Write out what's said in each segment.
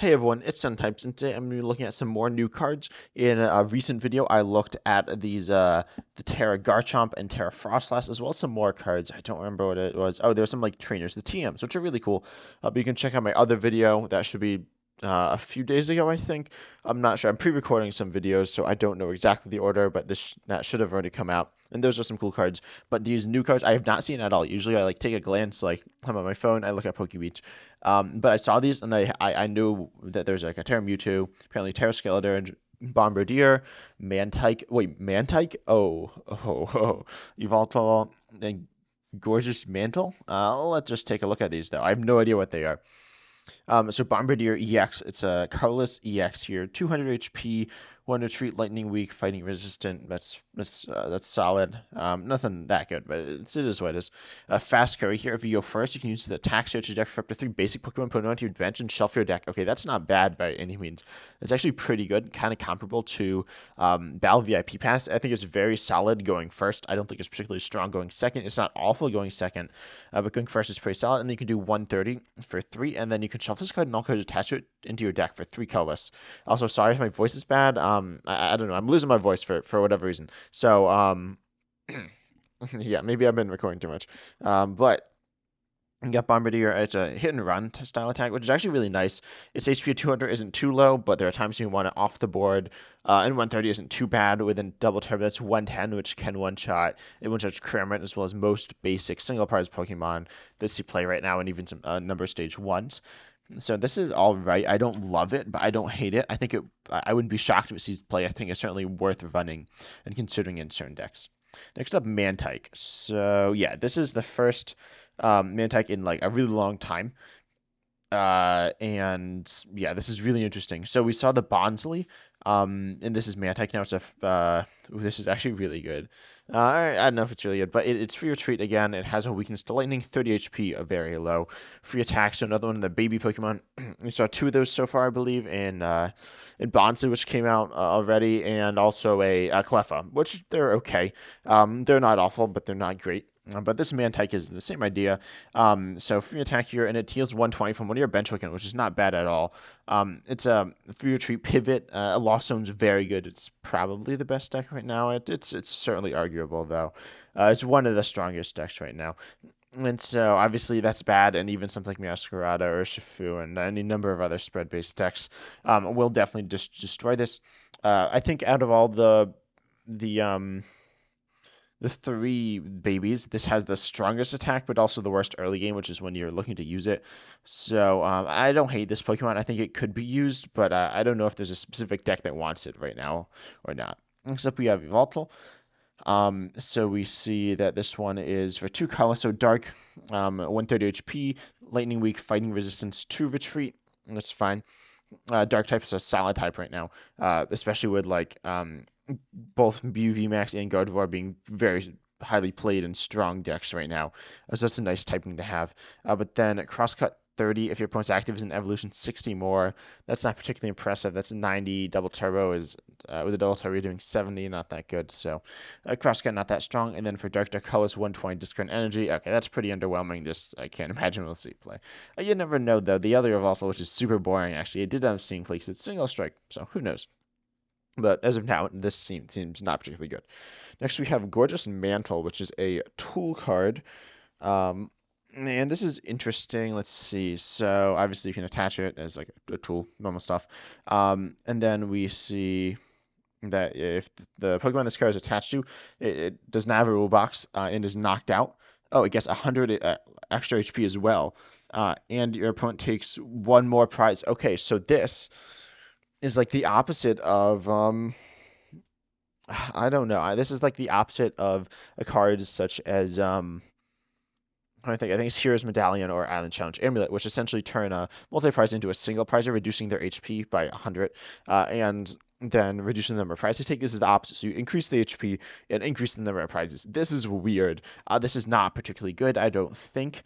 Hey everyone, it's Types, and today I'm going to be looking at some more new cards. In a recent video, I looked at the Terra Garchomp and Terra Frostlass, as well as some more cards. I don't remember what it was. Oh, there's some like trainers, the TMs, which are really cool. But you can check out my other video. That should be a few days ago, I think. I'm not sure. I'm pre-recording some videos, so I don't know exactly the order, but that should have already come out. And those are some cool cards. But these new cards I have not seen at all. Usually I like take a glance, like I'm on my phone, I look at PokeBeach. But I saw these and I knew that there's like a Terra Mewtwo, apparently Terra Skeletor, Bombardier, Mantyke. Wait, Mantyke? Oh. Yveltal and Gorgeous Mantle? Let's just take a look at these though. I have no idea what they are. So Bombardier EX, it's a colorless EX here, 200 HP, one retreat, lightning weak, fighting resistant. That's solid. Nothing that good, but it is what it is. Fast carry here. If you go first, you can use the attack search your deck for up to 3 basic Pokemon, put them onto your bench, and shelf your deck. Okay, that's not bad by any means. It's actually pretty good, kind of comparable to Battle VIP Pass. I think it's very solid going first. I don't think it's particularly strong going second. It's not awful going second, but going first is pretty solid. And then you can do 130 for 3, and then you can shuffle this card and all cards attach it into your deck for 3 colorless. Also, sorry if my voice is bad. I don't know. I'm losing my voice for whatever reason. So, yeah, maybe I've been recording too much. But you got Bombardier. It's a hit and run style attack, which is actually really nice. Its HP of 200 isn't too low, but there are times you want it off the board. And 130 isn't too bad. Within double turbo, that's 110, which can one shot. It one shots Cramorant as well as most basic single prize Pokemon that see play right now, and even some number stage ones. So this is all right. I don't love it, but I don't hate it. I wouldn't be shocked if it sees play. I think it's certainly worth running and considering in certain decks. Next up, Mantyke. So yeah, this is the first Mantyke in like a really long time. And yeah, this is really interesting. So we saw the Bonsly, and this is Mantyke now. This is actually really good. I don't know if it's really good, but it's free retreat again. It has a weakness to lightning, 30 HP, a very low. Free attack, so another one of the baby Pokemon. We saw 2 of those so far, I believe, in Bonsly, which came out already, and also a Cleffa, which they're okay. They're not awful, but they're not great. But this Mantyke is the same idea. So free attack here, and it heals 120 from one of your bench Pokemon, which is not bad at all. It's a free retreat pivot. Lost Zone's very good. It's probably the best deck right now. It's certainly arguable though. It's one of the strongest decks right now. And so obviously that's bad, and even something like Masquerada or Shifu and any number of other spread-based decks will definitely destroy this. I think out of all the the 3 babies, this has the strongest attack, but also the worst early game, which is when you're looking to use it. So I don't hate this Pokemon. I think it could be used, but I don't know if there's a specific deck that wants it right now or not. Next up, we have Yveltal. So we see that this one is for 2 colors, so dark, 130 HP, lightning weak, fighting resistance, 2 retreat. That's fine. Dark type is a solid type right now, especially with like both Mew VMAX and Gardevoir being very highly played and strong decks right now. So that's a nice typing to have. But then Crosscut 30 if your opponent's active is an evolution 60 more. That's not particularly impressive. That's 90. Double turbo is with a double turbo you're doing 70, not that good. So Crosscut not that strong. And then for Dark colors 120 discard energy. Okay, that's pretty underwhelming. Just I can't imagine we'll see play. You never know though. The other Evolve, which is super boring actually, it did end up seeing play because it's single strike. So who knows? But as of now, this seems not particularly good. Next, we have Gorgeous Mantle, which is a tool card. And this is interesting. Let's see. So obviously you can attach it as like a tool, normal stuff. And then we see that if the Pokemon this card is attached to, it does not have a rule box and is knocked out. Oh, it gets 100 extra HP as well. And your opponent takes 1 more prize. Okay, so this is like the opposite of I don't know. This is like the opposite of a card such as I think it's Hero's Medallion or Island Challenge Amulet, which essentially turn a multi-prize into a single prizer, reducing their HP by 100, and then reducing the number of prizes they take. This is the opposite. So you increase the HP and increase the number of prizes. This is weird. This is not particularly good, I don't think.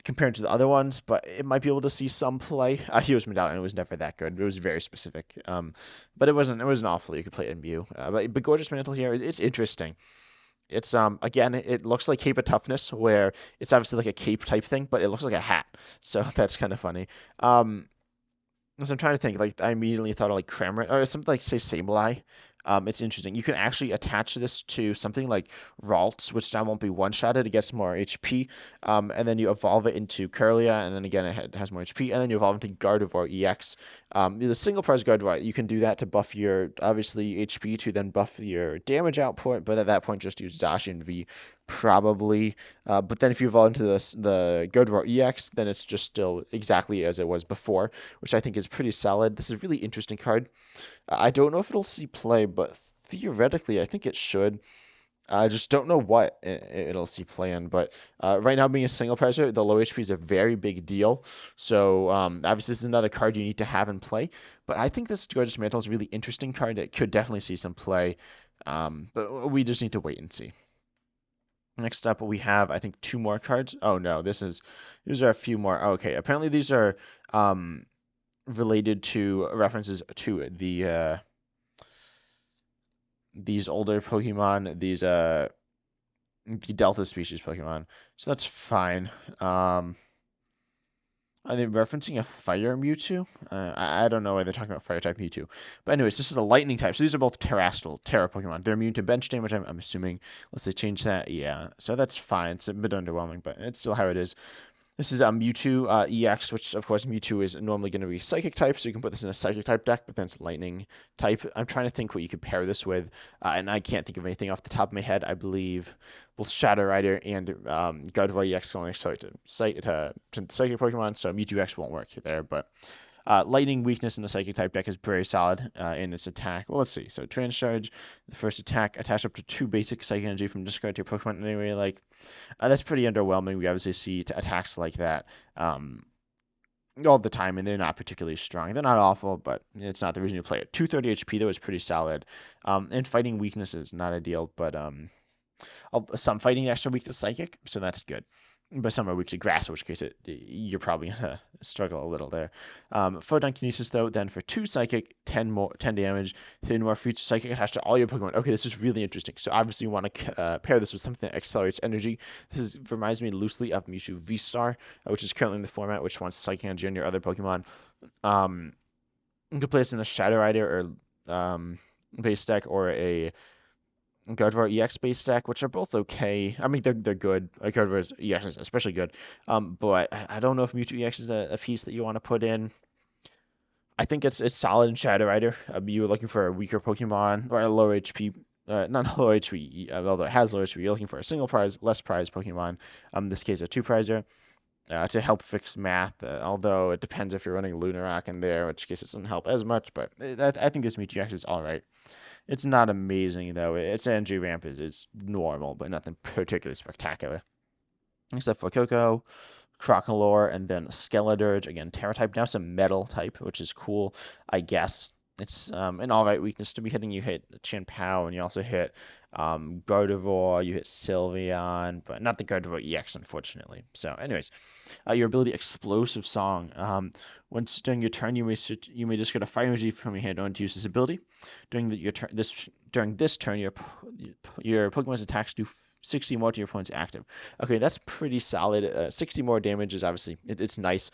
Compared to the other ones, but it might be able to see some play. Hero's Medallion was never that good. It was very specific, but it wasn't awful. You could play it in Mew. But Gorgeous Mantle here, it's interesting. It's again, it looks like Cape of Toughness, where it's obviously like a cape type thing, but it looks like a hat. So that's kind of funny. So I'm trying to think. Like I immediately thought of like Cramorant or something like say Sableye. It's interesting. You can actually attach this to something like Ralts, which now won't be one-shotted. It gets more HP. And then you evolve it into Kirlia, and then again it has more HP. And then you evolve into Gardevoir EX. The single prize Gardevoir, you can do that to buff your obviously HP to then buff your damage output. But at that point, just use Zacian V probably. But then if you evolve into the Gardevoir EX, then it's just still exactly as it was before, which I think is pretty solid. This is a really interesting card. I don't know if it'll see play, but theoretically, I think it should. I just don't know what it'll see play in. But right now, being a single prizer, the low HP is a very big deal. So obviously, this is another card you need to have in play. But I think this Gorgeous Mantle is a really interesting card that could definitely see some play. But we just need to wait and see. Next up, we have, I think, two more cards. Oh no, these are a few more. Okay, apparently these are um, related to references to these older Pokemon, the Delta species Pokemon. So that's fine. Are they referencing a Fire Mewtwo? I don't know why they're talking about Fire type Mewtwo. But anyways, this is a Lightning type. So these are both Terrestrial Terra Pokemon. They're immune to bench damage, I'm assuming. Unless they change that. Yeah. So that's fine. It's a bit underwhelming, but it's still how it is. This is Mewtwo EX, which of course Mewtwo is normally going to be Psychic type, so you can put this in a Psychic type deck, but then it's Lightning type. I'm trying to think what you could pair this with, and I can't think of anything off the top of my head. I believe both Shadow Rider and Gardevoir EX can only to Psychic Pokemon, so Mewtwo X won't work there, but Lightning weakness in the Psychic type deck is very solid in its attack. Well, let's see. So Transcharge, the first attack, attach up to 2 basic Psychic Energy from discard to your Pokemon anyway. Like that's pretty underwhelming. We obviously see attacks like that all the time, and they're not particularly strong. They're not awful, but it's not the reason you play it. 230 HP though is pretty solid. And fighting weakness is not ideal, but some fighting extra weak to Psychic, so that's good. But some are weak to Grass, in which case you're probably gonna struggle a little there. Photon Kinesis though, then for 2 Psychic, 10 damage, 10 more future Psychic attached to all your Pokemon. Okay, this is really interesting. So obviously you want to pair this with something that accelerates energy. Reminds me loosely of Mewtwo V-Star, which is currently in the format, which wants Psychic Energy on your other Pokemon. You can play this in a Shadow Rider or base deck or a Gardevoir EX base deck, which are both okay. I mean, they're good. Gardevoir EX is especially good. But I don't know if Mewtwo EX is a piece that you want to put in. I think it's solid in Shadow Rider. You're looking for a weaker Pokemon or a low HP. Not low HP, although it has low HP. You're looking for a single prize, less prize Pokemon. In this case, a 2-prizer. To help fix math, although it depends if you're running Lunarock in there, in which case it doesn't help as much. But I think this Mewtwo EX is all right. It's not amazing though. Its energy ramp is normal, but nothing particularly spectacular. Except for Coco, Crocolore, and then Skeledirge. Again, Terra type. Now it's a Metal type, which is cool, I guess. It's an alright weakness to be hitting. You hit Chien-Pao, and you also hit Gardevoir, you hit Sylveon, but not the Gardevoir EX, unfortunately. So, anyways, your ability Explosive Song. Once during your turn, you may discard a fire energy from your hand on to use this ability. During this turn, your Pokemon's attacks do 60 more to your opponent's active. Okay, that's pretty solid. 60 more damage is obviously it's nice.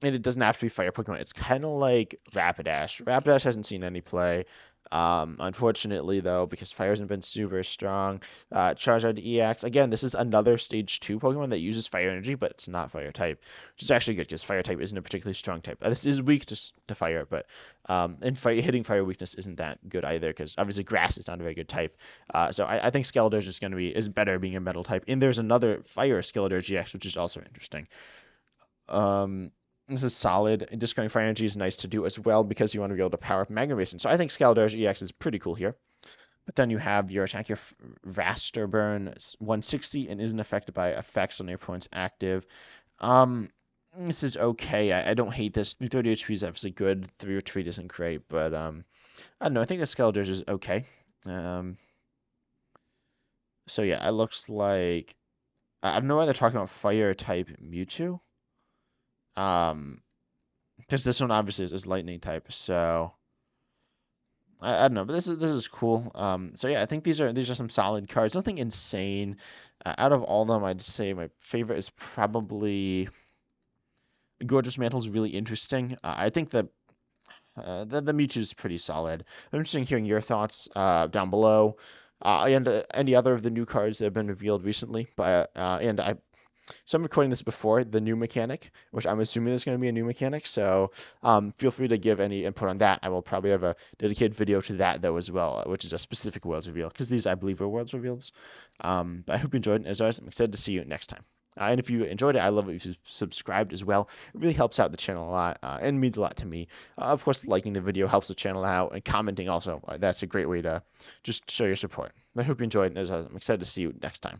And it doesn't have to be fire Pokemon. It's kind of like Rapidash. Rapidash hasn't seen any play. Unfortunately, though, because fire hasn't been super strong. Charizard EX. Again, this is another Stage 2 Pokemon that uses fire energy, but it's not fire type, which is actually good because fire type isn't a particularly strong type. This is weak to fire, but hitting fire weakness isn't that good either because obviously grass is not a very good type. So I think Skeledirge is better being a metal type. And there's another fire Skeledirge EX, which is also interesting. This is solid. And discarding fire energy is nice to do as well because you want to be able to power up Magnemation. So I think Skeledirge EX is pretty cool here. But then you have your attack, your Raster Burn 160 and isn't affected by effects on your opponent's active. This is okay. I don't hate this. 30 HP is obviously good. 3 Retreat isn't great, but I don't know. I think the Skeledirge is okay. So yeah, it looks like I don't know why they're talking about fire type Mewtwo. Because this one obviously is lightning type, so I don't know, but this is cool. So yeah, I think these are some solid cards. Nothing insane. Out of all of them, I'd say my favorite is probably Gorgeous Mantle is really interesting. I think that the Mewtwo is pretty solid. I'm interested in hearing your thoughts down below. And any other of the new cards that have been revealed recently. So I'm recording this before the new mechanic, which I'm assuming there's going to be a new mechanic. So feel free to give any input on that. I will probably have a dedicated video to that though as well, which is a specific worlds reveal because these I believe are worlds reveals. But I hope you enjoyed it. As always, I'm excited to see you next time. And if you enjoyed it, I love it if you subscribed as well. It really helps out the channel a lot and means a lot to me. Of course, liking the video helps the channel out, and commenting also. That's a great way to just show your support. I hope you enjoyed it. As always, I'm excited to see you next time.